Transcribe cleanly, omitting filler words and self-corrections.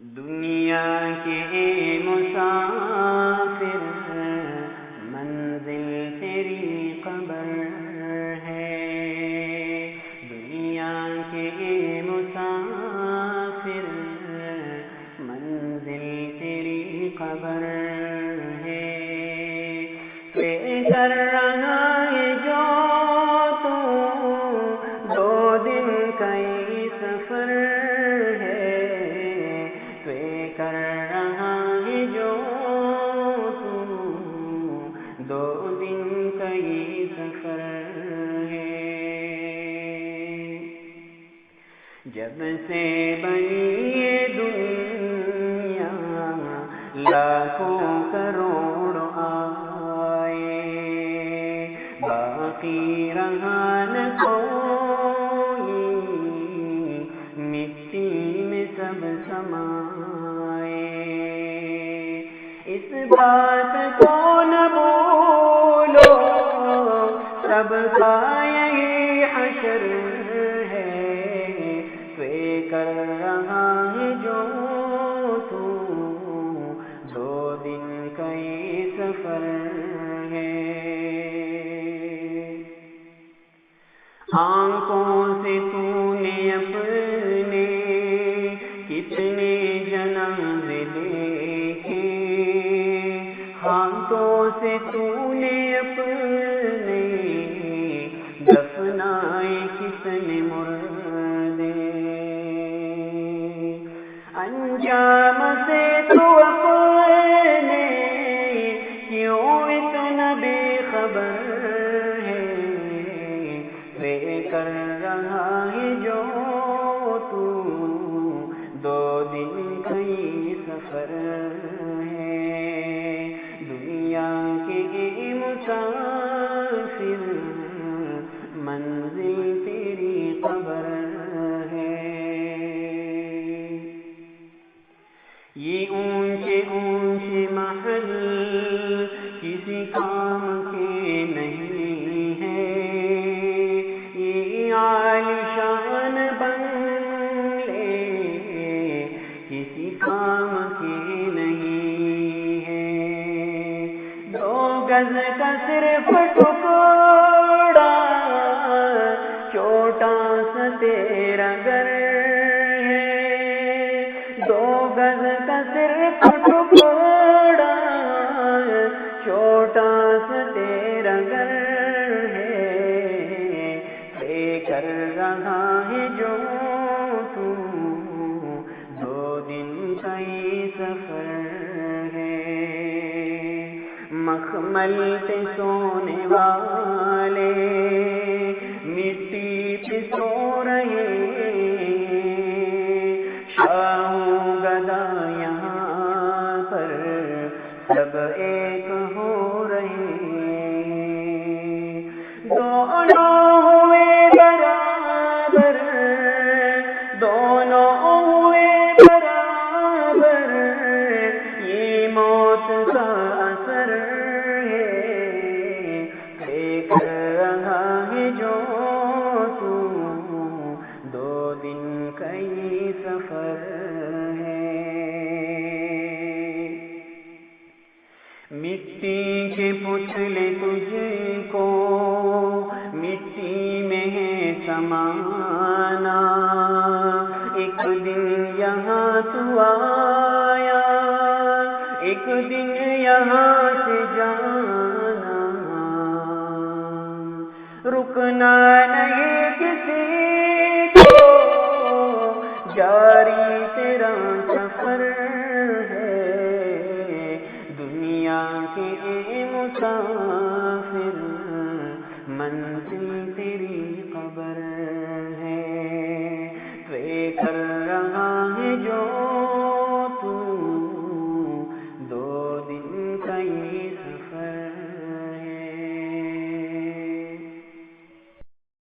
دنیا کے مسافر منزل تیری قبر ہے، دنیا کے مسافر منزل تیری قبر ہے، طے کر رہا ہے جو تو 2 دن کا یہ سفر ہے، طے کر رہا ہے جو تو 2 دن کا یہ سفر ہے، جب سے بنی یہ دنیا لاکھوں کروڑ آئے، باقی رہا نہ کوئی، مٹی میں سب سمائے، اس بات کو نہ بھولو سب کا یہی حشر ہے، طے کر رہا ہے جو تو 2 دن کا یہ سفر ہے، آنکھوں سے تو نے اپنے کتنے جنازے دیکھے، ہاتھوں سے تو نے اپنے دفنائے کتنے مردے، انجام سے تو اپنے کیوں اتنا بے خبر ہے، طے کر رہا ہے جو تو 2 دن کا یہ سفر ہے، دنیا کے مسافر منزل تیری قبر ہے، یہ اونچے اونچے محل کسی کام کے نہیں ہیں، یہ عالیشان بنگلے کسی کام کے نہیں ہیں، 2 گز کا صرف ٹکڑا چھوٹا سا تیرا گھر ہے، 2 گز کا صرف ٹکڑا چھوٹا سا تیرا گھر ہے، طے کر رہا ہے جو تو 2 دن کا یہ سفر ہے، مخمل پہ سونے والے مٹی پہ سو رہے، شاہوں گدا یہاں پر سب ایک ہو رہے، دونوں ہوئے برابر، دونوں ہوئے برابر، یہ موت کا اثر ہے، طے کر رہا ہے جو تو 2 دن کا یہ سفر ہے، مٹی کے پتلے تجھ کو مٹی میں ہے سمانا، ایک دن یہاں تو آیا، ایک دن یہاں سے جانا، رکنا نہیں کسی کو، جاری تیرا